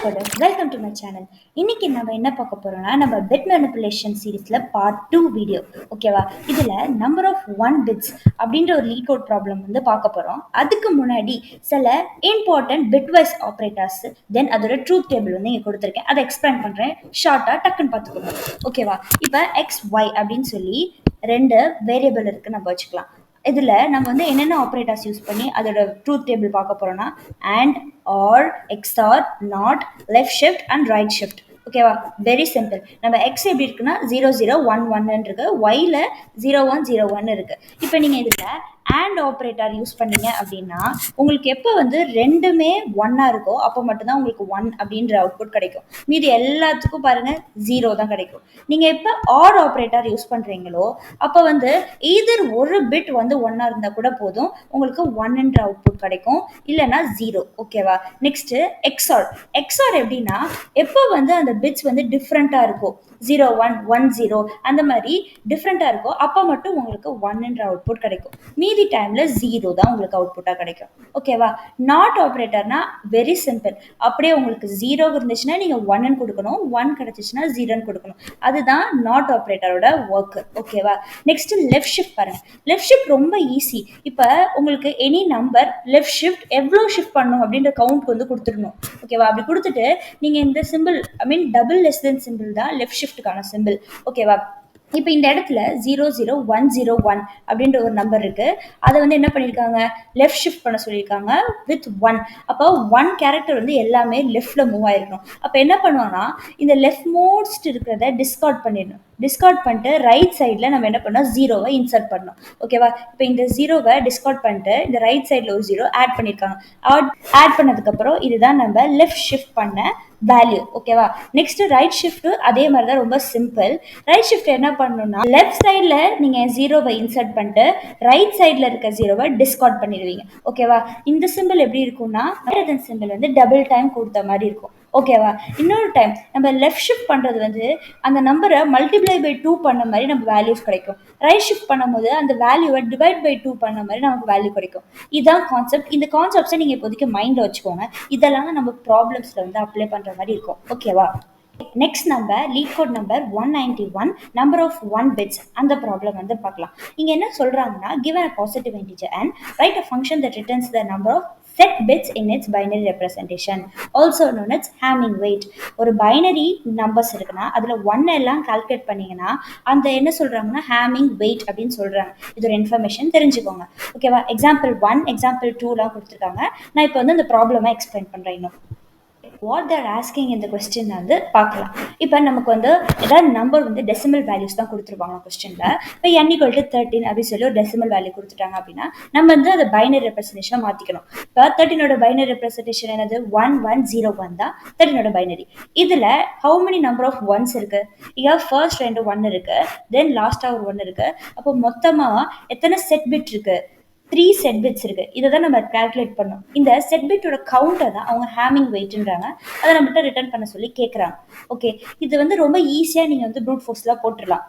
Students, welcome to my channel. இன்னைக்கு நம்ம என்ன பார்க்க போறோம்னா, நம்ம பிட் மேனிபுலேஷன் சீரீஸ்ல பார்ட் 2 வீடியோ. ஓகேவா? இதுல நம்பர் ஆஃப் 1 பிட்ஸ் அப்படின்ற ஒரு லீட் கோட் ப்ராப்ளம் வந்து பார்க்க போறோம். அதுக்கு முன்னாடி சில இம்பார்ட்டன்ட் பிட் வைஸ் ஆப்ரேட்டர்ஸ், தென் அதோட ட்ரூத் டேபிள் வந்து இங்க கொடுத்துருக்கேன். அதை எக்ஸ்பிளைன் பண்றேன், ஷார்ட்டா டக்குன்னு பார்த்துக்கோங்க. ஓகேவா? இப்போ எக்ஸ் ஒய் அப்படின்னு சொல்லி ரெண்டு வேரியபிள் இருக்கு, நம்ம வச்சுக்கலாம். இதில் நம்ம வந்து என்னென்ன ஆப்ரேட்டர்ஸ் யூஸ் பண்ணி அதோட ட்ரூத் டேபிள் பார்க்க போகிறோம்னா, and, or, XOR, not, left shift and right shift. ஓகேவா? Very simple. நம்ம எக்ஸ் எப்படி இருக்குன்னா 0011 இருக்கு, ஒய்ல 0101 இருக்கு. இப்போ நீங்கள் இதில் அண்ட் ஆப்ரேட்டர் யூஸ் பண்ணீங்க அப்படின்னா உங்களுக்கு எப்போ வந்து ரெண்டுமே ஒன்னா இருக்கோ அப்போ மட்டும்தான் உங்களுக்கு 1 அப்படின்ற அவுட்புட் கிடைக்கும். மீதி எல்லாத்துக்கும் பாருங்க 0 தான் கிடைக்கும். நீங்க எப்போ ஆர் ஆப்ரேட்டர் யூஸ் பண்றீங்களோ அப்போ வந்து either ஒரு பிட் வந்து ஒன்னா இருந்தா கூட போதும், உங்களுக்கு 1ன்ற அவுட்புட் கிடைக்கும், இல்லைன்னா 0. ஓகேவா? Next XOR. எக்ஸ்ஆர் எப்படின்னா எப்போ வந்து அந்த பிட்ஸ் வந்து டிஃப்ரெண்டா இருக்கும், 0110 அந்த மாதிரி டிஃப்ரெண்டா இருக்கும், அப்போ மட்டும் உங்களுக்கு 1ன்ற அவுட்புட் கிடைக்கும். மீதி டைம்ல 0 தான் உங்களுக்கு அவுட்புட்டா கிடைக்கும். ஓகேவா? நாட் ஆப்ரேட்டர்னா வெரி சிம்பிள். அப்படியே உங்களுக்கு 0 இருந்துச்சுன்னா நீங்க 1 கொடுக்கணும், 1 கிடைச்சிச்சுன்னா 0 கொடுக்கணும். அதுதான் நாட் ஆப்ரேட்டரோட ஒர்க். ஓகேவா? நெக்ஸ்ட் லெஃப்ட் ஷிஃப்ட் பாருங்க. லெஃப்ட் ஷிஃப்ட் ரொம்ப ஈஸி. இப்போ உங்களுக்கு எனி நம்பர் லெஃப்ட் ஷிஃப்ட் எவ்வளோ ஷிஃப்ட் பண்ணும் அப்படின்ற கவுண்ட் வந்து கொடுத்துடணும். ஓகேவா? அப்படி கொடுத்துட்டு நீங்க இந்த சிம்பிள், ஐ மீன் டபுள் லெஸ் தென் சிம்பிள் தான் லெஃப்ட் ஷிஃப்ட்டுக்கான சிம்பிள். ஓகேவா? இப்போ இந்த இடத்துல 00101 அப்படின்ற ஒரு நம்பர் இருக்கு, அதை வந்து என்ன பண்ணியிருக்காங்க, லெஃப்ட் ஷிஃப்ட் பண்ண சொல்லியிருக்காங்க வித் 1. அப்போ 1 கேரக்டர் வந்து எல்லாமே லெஃப்ட்ல மூவ் ஆயிருக்கணும். அப்போ என்ன பண்ணுவோம்னா இந்த லெஃப்ட் மோஸ்ட் இருக்கிறத டிஸ்கார்ட் பண்ணிடணும். டிஸ்கார்ட் பண்ணிட்டு ரைட் சைடில் நம்ம என்ன பண்ணோம், 0வை இன்சர்ட் பண்ணணும். ஓகேவா? இப்போ இந்த 0வை டிஸ்கார்ட் பண்ணிட்டு இந்த ரைட் சைடில் ஒரு 0 ஆட் பண்ணியிருக்காங்க. ஆட் பண்ணதுக்கப்புறம் இதுதான் நம்ம லெஃப்ட் ஷிஃப்ட் பண்ண வேல்யூ. ஓகேவா? நெக்ஸ்ட் ரைட் ஷிஃப்ட் அதே மாதிரி தான், ரொம்ப சிம்பிள். ரைட் ஷிஃப்ட் என்ன பண்ணணும்னா லெஃப்ட் சைடில் நீங்கள் 0வை இன்சர்ட் பண்ணிட்டு ரைட் சைடில் இருக்க 0வை டிஸ்கார்ட் பண்ணிடுவீங்க. ஓகேவா? இந்த சிம்பிள் எப்படி இருக்கும்னா சிம்பிள் வந்து டபுள் டைம் கொடுத்த மாதிரி இருக்கும். ஓகேவா? இன்னொரு டைம் நம்ம லெஃப்ட் ஷிஃப்ட் பண்ணுறது வந்து அந்த நம்பரை மல்டிப்ளை பை 2 பண்ண மாதிரி நமக்கு வேல்யூஸ் கிடைக்கும். ரைட் ஷிஃப்ட் பண்ணும்போது அந்த வேல்யூவை டிவைட் பை 2 பண்ண மாதிரி நமக்கு வேல்யூ கிடைக்கும். இதுதான் கான்செப்ட். இந்த கான்செப்ட்ஸை நீங்கள் இப்போதைக்கு மைண்டில் வச்சுக்கோங்க. இதெல்லாம் நம்ம ப்ராப்ளம்ஸில் வந்து அப்ளை பண்ணுற மாதிரி இருக்கும். ஓகேவா? நெக்ஸ்ட் நம்ம LeetCode number 191 number of 1 bits அந்த ப்ராப்ளம் வந்து பார்க்கலாம். இங்கே என்ன சொல்கிறாங்கன்னா, given a positive integer and write a function that returns the number of set bits in its binary representation, also known as Hamming weight. ஒரு binary numbers இருக்குன்னா அதில் 1 எல்லாம் கால்குலேட் பண்ணிங்கன்னா அந்த என்ன சொல்கிறாங்கன்னா Hamming weight அப்படின்னு சொல்கிறாங்க. இது ஒரு இன்ஃபர்மேஷன் தெரிஞ்சுக்கோங்க. ஓகேவா? எக்ஸாம்பிள் 1, எக்ஸாம்பிள் 2லாம் கொடுத்துருக்காங்க. நான் இப்போ வந்து இந்த ப்ராப்ளமை எக்ஸ்பிளைன் பண்ணுறேன். இன்னும் வாட் தேர் ஆஸ்கிங் இந்த கொஸ்டின் வந்து பார்க்கலாம். இப்போ நமக்கு வந்து ஏதாவது நம்பர் வந்து டெசிமல் வேல்யூஸ் தான் கொடுத்துருப்பாங்க கொஸ்டினில். இப்போ n=13 அப்படின்னு சொல்லி ஒரு டெசிமல் வேல்யூ கொடுத்துட்டாங்க அப்படின்னா நம்ம வந்து அதை பைனரி ரெப்ரஸன்டேஷனாக மாற்றிக்கணும். இப்போ 13ஓட பைனரி ரெப்ரஸன்டேஷன் என்னது, 1101 தான் 13ஓட பைனரி. இதில் how many number of ones இருக்கு, இங்கே ஃபர்ஸ்ட் 2 1 இருக்கு, தென் லாஸ்ட்டாக ஒரு 1 இருக்கு. அப்போ மொத்தமாக எத்தனை செட் பிட் இருக்கு, 3 செட் பிட்ஸ் இருக்கு. இதை தான் நம்ம கால்குலேட் பண்ணோம். இந்த செட் பிட்டோட கவுண்டை தான் அவங்க ஹேமிங் வெயிட்ன்றாங்க. அதை நம்மகிட்ட ரிட்டர்ன் பண்ண சொல்லி கேட்குறாங்க. ஓகே, இது வந்து ரொம்ப ஈஸியாக நீங்கள் வந்து ப்ரூட் ஃபோர்ஸ்லாம் போட்டுடலாம்.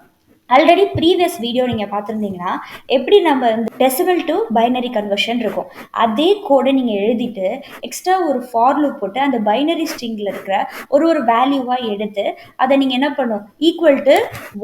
ஆல்ரெடி ப்ரீவியஸ் வீடியோ நீங்கள் பார்த்துருந்தீங்கன்னா எப்படி நம்ம இந்த டெசிமல் டு பைனரி கன்வர்ஷன் இருக்கும், அதே கோடை நீங்கள் எழுதிட்டு எக்ஸ்ட்ரா ஒரு ஃபார் லூப் போட்டு அந்த பைனரி ஸ்ட்ரிங்கில் இருக்கிற ஒரு ஒரு வேல்யூவாக எடுத்து அதை நீங்கள் என்ன பண்ணும், ஈக்குவல் டு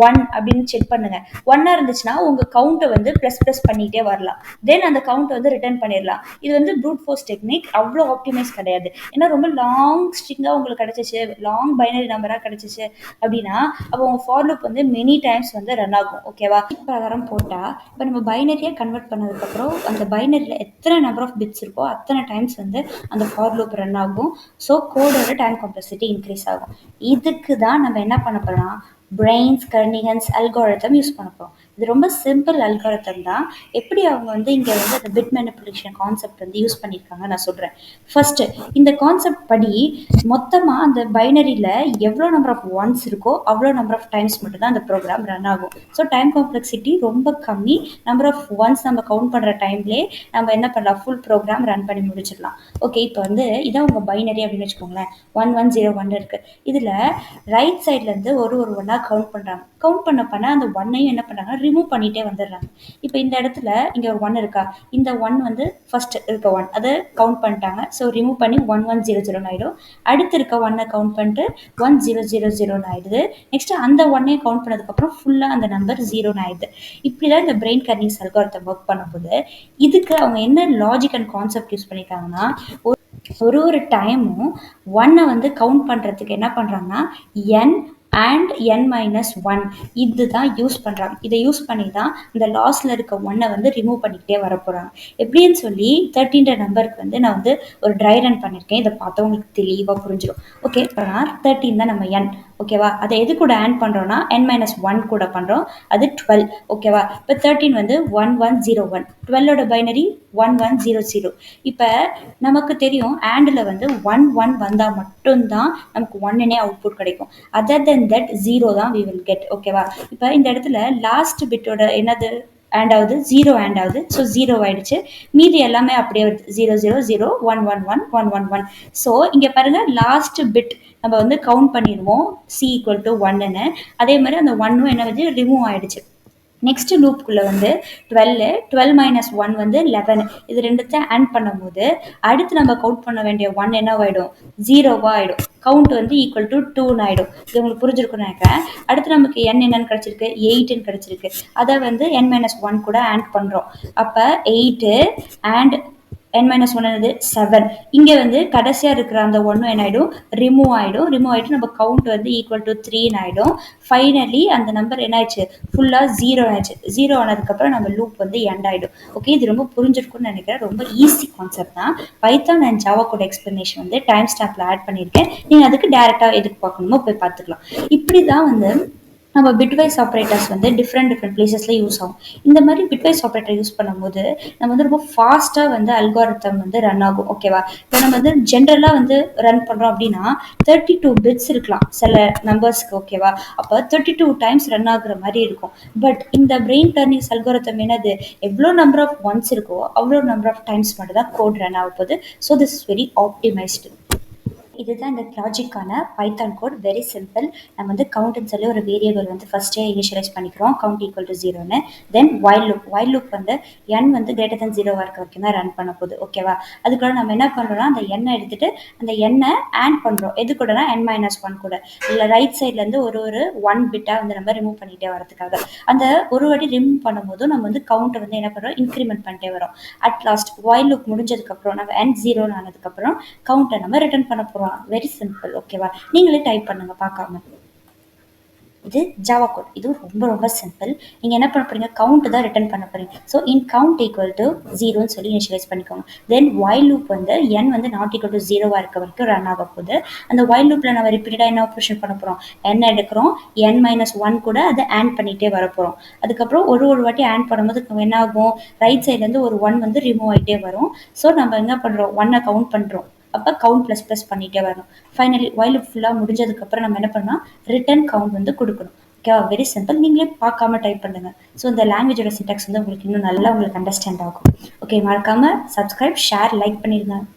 1 அப்படின்னு செக் பண்ணுங்கள். 1 இருந்துச்சுன்னா உங்கள் கவுண்ட்டை வந்து ப்ளஸ் பண்ணிகிட்டே வரலாம். தென் அந்த கவுண்ட்டை வந்து ரிட்டர்ன் பண்ணிடலாம். இது வந்து ப்ரூட் ஃபோர்ஸ் டெக்னிக், அவ்வளோ ஆப்டிமைஸ் கிடையாது. ஏன்னா ரொம்ப லாங் ஸ்ட்ரிங்காக உங்களுக்கு கிடச்சிச்சு, லாங் பைனரி நம்பராக கிடச்சிச்சு அப்படின்னா அப்போ உங்கள் ஃபார் லூப் வந்து மெனி டைம்ஸ் வந்து ரன் ஆகும். ஓகேவா? பிரகாரம் போட்டால் இப்போ நம்ம பைனரியாக கன்வெர்ட் பண்ணதுக்கப்புறம் அந்த பைனரியில் எத்தனை நம்பர் ஆஃப் பிட்ஸ் இருக்கோ அத்தனை டைம்ஸ் வந்து அந்த ஃபார் லூப் ரன் ஆகும். ஸோ கோடோட டைம் காம்ப்ளெக்சிட்டி இன்க்ரீஸ் ஆகும். இதுக்கு தான் நம்ம என்ன பண்ண போகிறோம், பிரெயின்ஸ் கர்னிகன்ஸ் அல்காரிதம் யூஸ் பண்ண போகிறோம். இது ரொம்ப சிம்பிள் அல்காரிதம் தான். எப்படி அவங்க வந்து இங்கே வந்து அந்த பிட் மேனிபுலேஷன் கான்செப்ட் வந்து யூஸ் பண்ணியிருக்காங்க நான் சொல்கிறேன். ஃபர்ஸ்ட்டு இந்த கான்செப்ட் படி மொத்தமாக அந்த பைனரியில் எவ்வளோ நம்பர் ஆஃப் ஒன்ஸ் இருக்கோ அவ்வளோ நம்பர் ஆஃப் டைம்ஸ் மட்டும்தான் அந்த ப்ரோக்ராம் ரன் ஆகும். ஸோ டைம் காம்ப்ளெக்சிட்டி ரொம்ப கம்மி. நம்பர் ஆஃப் ஒன்ஸ் நம்ம கவுண்ட் பண்ணுற டைம்லேயே நம்ம என்ன பண்ணலாம், ஃபுல் ப்ரோக்ராம் ரன் பண்ணி முடிச்சிடலாம். ஓகே, இப்போ வந்து இதான் உங்கள் பைனரி அப்படின்னு வச்சுக்கோங்களேன். 1101 இருக்குது. இதில் ரைட் சைட்லேருந்து ஒரு ஒன்றா கவுண்ட் பண்ணுறாங்க. கவுண்ட் பண்ண அந்த ஒன்னையும் என்ன பண்ணுறாங்க, ரிமூவ் பண்ணிட்டே வந்துடுறாங்க. இப்போ இந்த இடத்துல இங்கே ஒரு ஒன் இருக்கா, இந்த ஒன் வந்து ஃபர்ஸ்ட் இருக்க ஒன் அதை கவுண்ட் பண்ணிட்டாங்க. ஸோ ரிமூவ் பண்ணி 1100 ஆயிடும். அடுத்து இருக்க ஒன்னை கவுண்ட் பண்ணிட்டு 1000 ஆயிடுது. நெக்ஸ்ட் அந்த ஒன்னையும் கவுண்ட் பண்ணதுக்கப்புறம் ஃபுல்லாக அந்த நம்பர் 0 ஆயிடுது. இப்படி தான் இந்த பிரெயின் கர்னிங்ஸ் அல்காரிதம் ஒர்க் பண்ணும்போது இதுக்கு அவங்க என்ன லாஜிக் அண்ட் கான்செப்ட் யூஸ் பண்ணியிருக்காங்கன்னா, ஒரு டைமும் ஒன்னை வந்து கவுண்ட் பண்ணுறதுக்கு என்ன பண்ணுறாங்கன்னா என் அண்ட் n-1 இதுதான் யூஸ் பண்ணுறாங்க. இதை யூஸ் பண்ணி தான் இந்த லாஸ்ட்ல இருக்க ஒன்னை வந்து ரிமூவ் பண்ணிக்கிட்டே வர போகிறாங்க. எப்படின்னு சொல்லி 13 நம்பருக்கு வந்து நான் வந்து ஒரு ட்ரை ரன் பண்ணியிருக்கேன். இதை பார்த்தவங்களுக்கு தெளிவாக புரிஞ்சிடும். ஓகே, இப்போ 13 தான் நம்ம n, ஓகேவா? அதை எது கூட ஆட் பண்ணுறோன்னா n-1 கூட பண்ணுறோம், அது 12, ஓகேவா? இப்போ 13 வந்து 1101, 12ஓட பைனரி 1100. இப்போ நமக்கு தெரியும் ஆண்டில் வந்து 1 வந்தால் மட்டும்தான் நமக்கு ஒன்னுனே அவுட்புட் கிடைக்கும். அதர் தென் தட் 0 தான் we will get, ஓகேவா? இப்போ இந்த இடத்துல லாஸ்ட் பிட்டோட என்னது ஆண்ட் ஆகுது, 0 ஆண்ட் ஆகுது. ஸோ 0 ஆயிடுச்சு. மீதி எல்லாமே அப்படியே வருது, 000 111 111. ஸோ இங்கே பாருங்க, லாஸ்ட் பிட் நம்ம வந்து கவுண்ட் பண்ணிடுவோம் c = 1ன்னு. அதே மாதிரி அந்த 1ம் என்ன வந்து ரிமூவ் ஆயிடுச்சு. நெக்ஸ்ட் லூப்புக்குள்ளே வந்து 12 - 1 வந்து 11. இது ரெண்டுத்தையும் ஆட் பண்ணும்போது அடுத்து நம்ம கவுண்ட் பண்ண வேண்டிய ஒன் என்ன ஆகிடும், 0வா ஆகிடும். கவுண்ட் வந்து = 2ன்னு ஆகிடும். இது உங்களுக்கு புரிஞ்சிருக்குன்னு நினைக்கிறேன். அடுத்து நமக்கு என்னன்னு கிடச்சிருக்கு, 8ன்னு கிடச்சிருக்கு. அதை வந்து n-1 கூட ஆட் பண்ணுறோம். அப்போ 8 அண்ட் n-1 என்னது 7. இங்கே வந்து கடைசியாக இருக்கிற அந்த ஒன்றும் என்ன ஆகிடும், ரிமூவ் ஆகிடும். ரிமூவ் ஆகிட்டு நம்ம கவுண்ட் வந்து = 3ன்னு ஆகிடும். ஃபைனலி அந்த நம்பர் என்ன ஆயிடுச்சு, ஃபுல்லாக 0 ஆயிடுச்சு. 0 ஆனதுக்கப்புறம் நம்ம லூப் வந்து எண்ட் ஆகிடும். ஓகே, இது ரொம்ப புரிஞ்சிருக்குன்னு நினைக்கிறேன். ரொம்ப ஈஸி கான்செப்ட் தான். Python and Java code explanation வந்து டைம் ஸ்டாம்பில் ஆட் பண்ணியிருக்கேன். நீங்கள் அதுக்கு டேரெக்டாக எதுக்கு பார்க்கணுமோ போய் பார்த்துக்கலாம். இப்படி தான் வந்து நம்ம பிட்வைஸ் ஆப்ரேட்டர்ஸ் வந்து டிஃப்ரெண்ட் பிளேசஸ்ல யூஸ் ஆகும். இந்த மாதிரி பிட்வைஸ் ஆப்ரேட்டர் யூஸ் பண்ணும்போது நம்ம வந்து ரொம்ப ஃபாஸ்ட்டாக வந்து அல்காரிதம் வந்து ரன் ஆகும், ஓகேவா? இப்போ நம்ம வந்து ஜென்ரலாக வந்து ரன் பண்ணுறோம் அப்படின்னா 32 பிட்ஸ் இருக்கலாம் சில நம்பர்ஸ்க்கு, ஓகேவா? அப்போ 32 டைம்ஸ் ரன் ஆகுற மாதிரி இருக்கும். பட் இந்த பிரெயின் டர்னிங்ஸ் அல்காரிதம் என்னது, எவ்வளோ நம்பர் ஆஃப் ஒன்ஸ் இருக்கோ அவ்வளோ நம்பர் ஆஃப் டைம்ஸ் மட்டும் தான் கோட் ரன் ஆக போகுது. So this is very optimised. இதுதான் இந்த லாஜிக்கான பைத்தான் கோட். Very simple. நம்ம வந்து கவுண்ட்னு சொல்லி ஒரு வேரியபிள் வந்து ஃபர்ஸ்டே இனிஷியலைஸ் பண்ணிக்கிறோம், கவுண்ட் = 0ன்னு. தென் வைல் லூப் வந்து n வந்து greater than 0 இருக்க வரைக்கும் தான் ரன் பண்ண போகுது, ஓகேவா? அதுக்குள்ள நம்ம என்ன பண்ணுறோம்னா அந்த எண்ணை எடுத்துட்டு அந்த எண்ணை ஆட் பண்ணுறோம். எது கூடனா n-1 கூட. இல்லை ரைட் சைட்லேருந்து ஒரு 1 பிட்டாக வந்து நம்ம ரிமூவ் பண்ணிகிட்டே வரதுக்காக. அந்த ஒரு வாட்டி ரிமூவ் பண்ணும்போதும் நம்ம வந்து கவுண்ட்டை வந்து என்ன பண்ணுறோம், இன்க்ரிமெண்ட் பண்ணிட்டே வரோம். அட் லாஸ்ட் வைல் லூப் முடிஞ்சதுக்கப்புறம் நம்ம n0 ஆனதுக்கப்புறம் கவுண்ட்டை நம்ம ரிட்டர்ன் பண்ண போகிறோம். வெரி சிம்பிள், ஓகேவா? நீங்களே டைப் பண்ணுங்க பார்க்காம. இது ஜாவா கோட். இது ரொம்ப ரொம்ப சிம்பிள். நீங்கள் என்ன பண்ண போறீங்க, கவுண்ட் தான் ரிட்டர்ன் பண்ண போறீங்க. ஸோ இன் கவுண்ட் = 0ன்னு சொல்லி இனிஷியலைஸ் பண்ணிக்கோங்க. தென் வைல் லூப் வந்து n வந்து ≠ 0 இருக்க வரைக்கும் ரன் ஆக போகுது. அந்த வைல் லூப்பில் நம்ம ரிப்பீட்டடாக என்ன ஆப்ரேஷன் பண்ண போகிறோம், n எடுக்கிறோம், n-1 கூட அதை ஆட் பண்ணிகிட்டே வர போகிறோம். அதுக்கப்புறம் ஒரு வாட்டி ஆட் பண்ணும்போது என்ன ஆகும், ரைட் சைட்லேருந்து ஒரு 1 வந்து ரிமூவ் ஆகிட்டே வரும். ஸோ நம்ம என்ன பண்ணுறோம், 1-ஐ கவுண்ட் பண்ணுறோம். அப்போ கவுண்ட் ப்ளஸ் பண்ணிகிட்டே வரணும். ஃபைனலி வைல் ஃபுல்லாக முடிஞ்சதுக்கப்புறம் நம்ம என்ன பண்ணால் ரிட்டர்ன் கவுண்ட் வந்து கொடுக்கணும், ஓகேவா? Very simple. நீங்களே பார்க்காம டைப் பண்ணுங்க. ஸோ இந்த லாங்குவேஜோட சின்டாக்ஸ் வந்து உங்களுக்கு இன்னும் நல்லா உங்களுக்கு அண்டர்ஸ்டாண்ட் ஆகும். ஓகே, மறக்காமல் சப்ஸ்கிரைப், ஷேர், லைக் பண்ணிடுங்க.